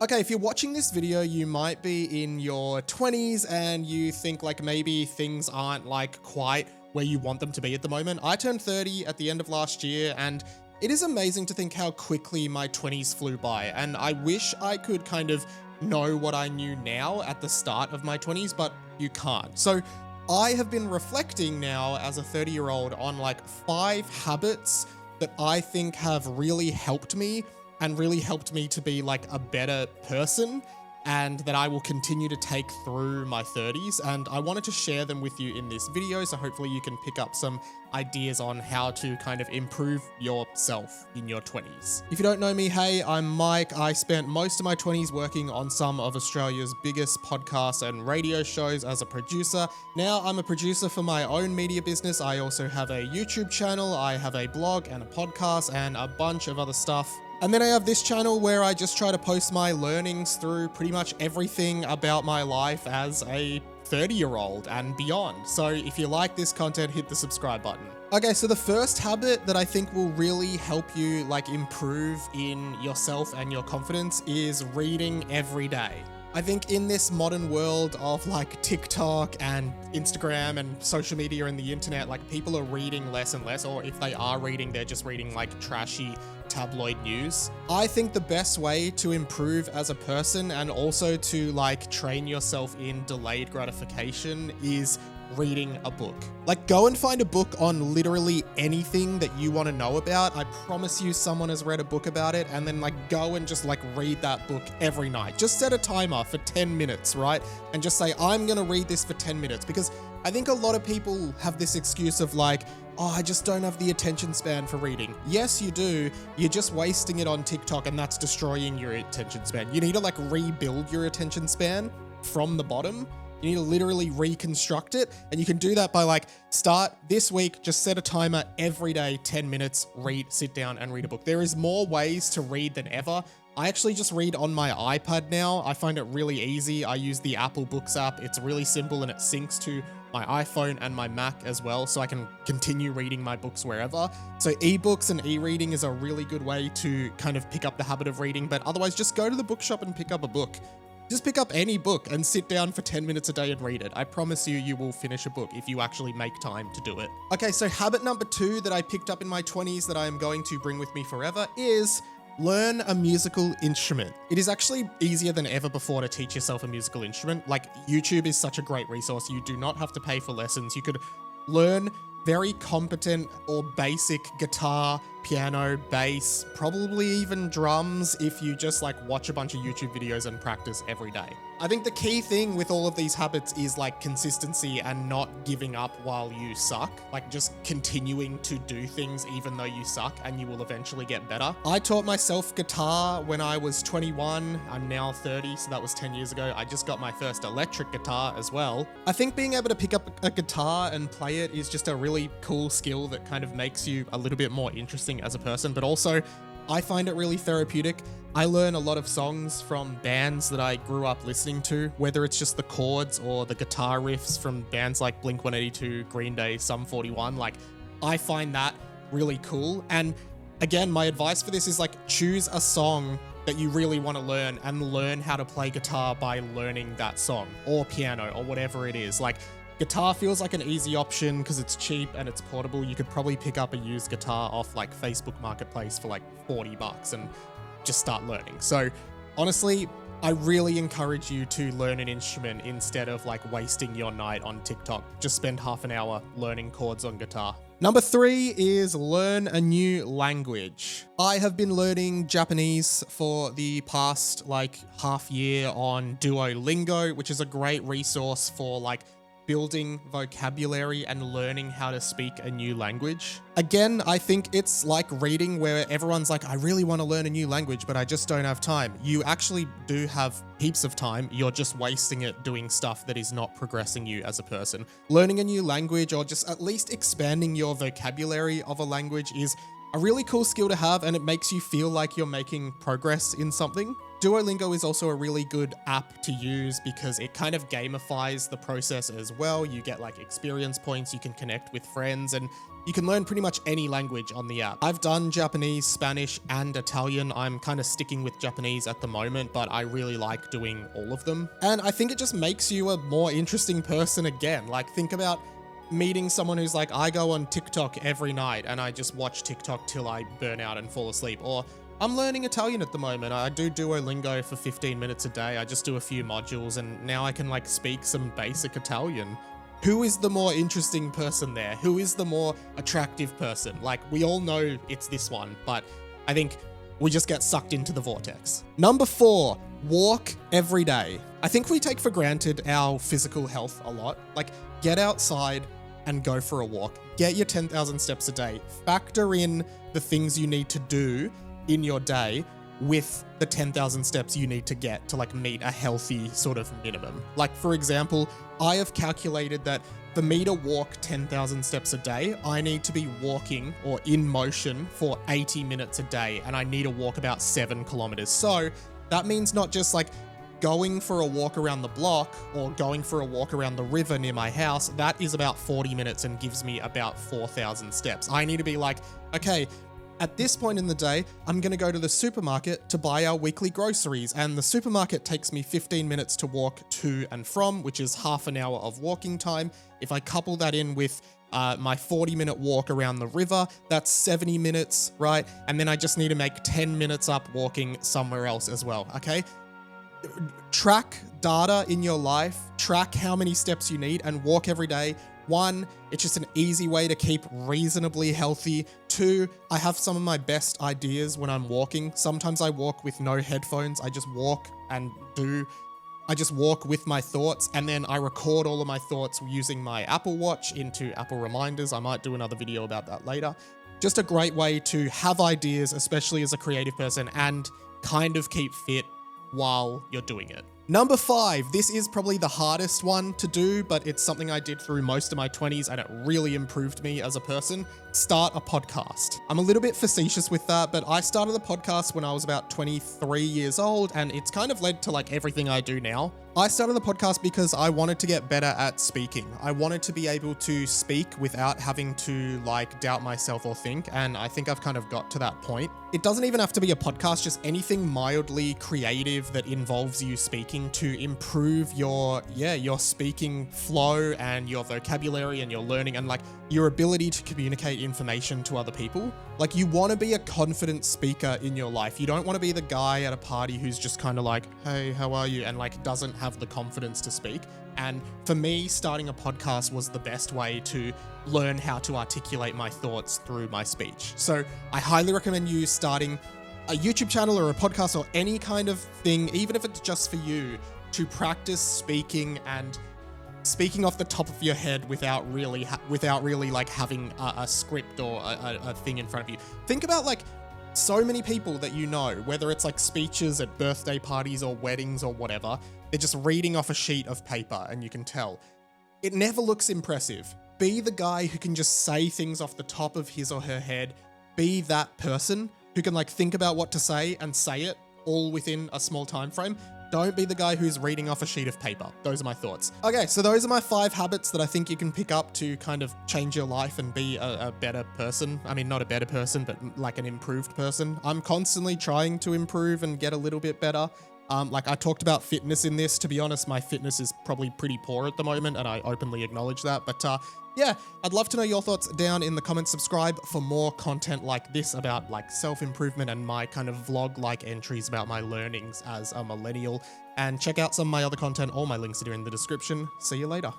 Okay, if you're watching this video, you might be in your 20s and you think like maybe things aren't like quite where you want them to be at the moment. I turned 30 at the end of last year, and it is amazing to think how quickly my 20s flew by. And I wish I could kind of know what I knew now at the start of my 20s, but you can't. So I have been reflecting now as a 30-year-old on like 5 habits that I think have really helped me and really helped me to be like a better person, and that I will continue to take through my 30s. And I wanted to share them with you in this video, so hopefully you can pick up some ideas on how to kind of improve yourself in your 20s. If you don't know me, hey, I'm Mike. I spent most of my 20s working on some of Australia's biggest podcasts and radio shows as a producer. Now I'm a producer for my own media business. I also have a YouTube channel, I have a blog and a podcast and a bunch of other stuff. And then I have this channel where I just try to post my learnings through pretty much everything about my life as a 30-year-old and beyond. So if you like this content, hit the subscribe button. Okay, so the first habit that I think will really help you like improve in yourself and your confidence is reading every day. I think in this modern world of like TikTok and Instagram and social media and the internet, like people are reading less and less, or if they are reading, they're just reading like trashy tabloid news. I think the best way to improve as a person and also to like train yourself in delayed gratification is reading a book. Like go and find a book on literally anything that you want to know about. I promise you someone has read a book about it, and then like go and just like read that book every night. Just set a timer for 10 minutes, right? And just say, I'm going to read this for 10 minutes, because I think a lot of people have this excuse of like, oh, I just don't have the attention span for reading. Yes, you do. You're just wasting it on TikTok, and that's destroying your attention span. You need to like rebuild your attention span from the bottom. You need to literally reconstruct it, and you can do that by like start this week, just set a timer every day, 10 minutes, sit down and read a book. There is more ways to read than ever. I actually just read on my iPad now. I find it really easy. I use the Apple Books app. It's really simple and it syncs to my iPhone and my Mac as well, so I can continue reading my books wherever. So ebooks and e-reading is a really good way to kind of pick up the habit of reading, but otherwise just go to the bookshop and pick up a book. Just pick up any book and sit down for 10 minutes a day and read it. I promise you, you will finish a book if you actually make time to do it. Okay, so habit number 2 that I picked up in my 20s that I am going to bring with me forever is learn a musical instrument. It is actually easier than ever before to teach yourself a musical instrument. Like YouTube is such a great resource. You do not have to pay for lessons. You could learn very competent or basic guitar, piano, bass, probably even drums if you just like watch a bunch of YouTube videos and practice every day. I think the key thing with all of these habits is like consistency and not giving up while you suck. Like just continuing to do things even though you suck, and you will eventually get better. I taught myself guitar when I was 21. I'm now 30, so that was 10 years ago. I just got my first electric guitar as well. I think being able to pick up a guitar and play it is just a really cool skill that kind of makes you a little bit more interesting as a person, but also I find it really therapeutic. I learn a lot of songs from bands that I grew up listening to, whether it's just the chords or the guitar riffs from bands like Blink-182, Green Day, Sum 41. Like, I find that really cool. And again, my advice for this is like choose a song that you really want to learn and learn how to play guitar by learning that song, or piano, or whatever it is. Like, guitar feels like an easy option because it's cheap and it's portable. You could probably pick up a used guitar off like Facebook Marketplace for like $40 and just start learning. So honestly, I really encourage you to learn an instrument instead of like wasting your night on TikTok. Just spend half an hour learning chords on guitar. Number 3 is learn a new language. I have been learning Japanese for the past like half year on Duolingo, which is a great resource for like building vocabulary and learning how to speak a new language. Again, I think it's like reading where everyone's like, I really want to learn a new language, but I just don't have time. You actually do have heaps of time. You're just wasting it doing stuff that is not progressing you as a person. Learning a new language, or just at least expanding your vocabulary of a language, is a really cool skill to have, and it makes you feel like you're making progress in something. Duolingo is also a really good app to use because it kind of gamifies the process as well. You get like experience points, you can connect with friends, and You can learn pretty much any language on the app. I've done Japanese, Spanish, and Italian. I'm kind of sticking with Japanese at the moment, but I really like doing all of them. And I think it just makes you a more interesting person again. Like, think about meeting someone who's like, I go on TikTok every night and I just watch TikTok till I burn out and fall asleep. Or I'm learning Italian at the moment. I do Duolingo for 15 minutes a day. I just do a few modules and now I can like speak some basic Italian. Who is the more interesting person there? Who is the more attractive person? Like, we all know it's this one, but I think we just get sucked into the vortex. Number 4, walk every day. I think we take for granted our physical health a lot. Like, get outside and go for a walk. Get your 10,000 steps a day. Factor in the things you need to do in your day with the 10,000 steps you need to get to like meet a healthy sort of minimum. Like, for example, I have calculated that for me to walk 10,000 steps a day, I need to be walking or in motion for 80 minutes a day, and I need to walk about 7 kilometers. So that means not just like going for a walk around the block or going for a walk around the river near my house. That is about 40 minutes and gives me about 4,000 steps. I need to be like, okay, at this point in the day, I'm going to go to the supermarket to buy our weekly groceries, and the supermarket takes me 15 minutes to walk to and from, which is half an hour of walking time. If I couple that in with my 40-minute walk around the river, that's 70 minutes, right? And then I just need to make 10 minutes up walking somewhere else as well, okay? Track data in your life, track how many steps you need, and walk every day. 1, it's just an easy way to keep reasonably healthy. 2, I have some of my best ideas when I'm walking. Sometimes I walk with no headphones. I just walk with my thoughts, and then I record all of my thoughts using my Apple Watch into Apple Reminders. I might do another video about that later. Just a great way to have ideas, especially as a creative person, and kind of keep fit while you're doing it. Number 5, this is probably the hardest one to do, but it's something I did through most of my 20s and it really improved me as a person. Start a podcast. I'm a little bit facetious with that, but I started the podcast when I was about 23 years old, and it's kind of led to like everything I do now. I started the podcast because I wanted to get better at speaking. I wanted to be able to speak without having to like doubt myself or think, and I think I've kind of got to that point. It doesn't even have to be a podcast, just anything mildly creative that involves you speaking to improve your speaking flow and your vocabulary and your learning and like your ability to communicate information to other people. Like, you want to be a confident speaker in your life. You don't want to be the guy at a party who's just kind of like, hey, how are you? And like doesn't have the confidence to speak. And for me, starting a podcast was the best way to learn how to articulate my thoughts through my speech. So I highly recommend you starting a YouTube channel or a podcast or any kind of thing, even if it's just for you, to practice speaking and speaking off the top of your head without really like having a script or a thing in front of you. Think about like so many people that you know, whether it's like speeches at birthday parties or weddings or whatever, they're just reading off a sheet of paper and you can tell. It never looks impressive. Be the guy who can just say things off the top of his or her head. Be that person who can like think about what to say and say it all within a small time frame. Don't be the guy who's reading off a sheet of paper. Those are my thoughts. Okay, so those are my 5 habits that I think you can pick up to kind of change your life and be a better person. I mean, not a better person, but like an improved person. I'm constantly trying to improve and get a little bit better. Like I talked about fitness in this. To be honest, my fitness is probably pretty poor at the moment, and I openly acknowledge that. But yeah, I'd love to know your thoughts down in the comments. Subscribe for more content like this about like self-improvement and my kind of vlog-like entries about my learnings as a millennial. And check out some of my other content. All my links are in the description. See you later.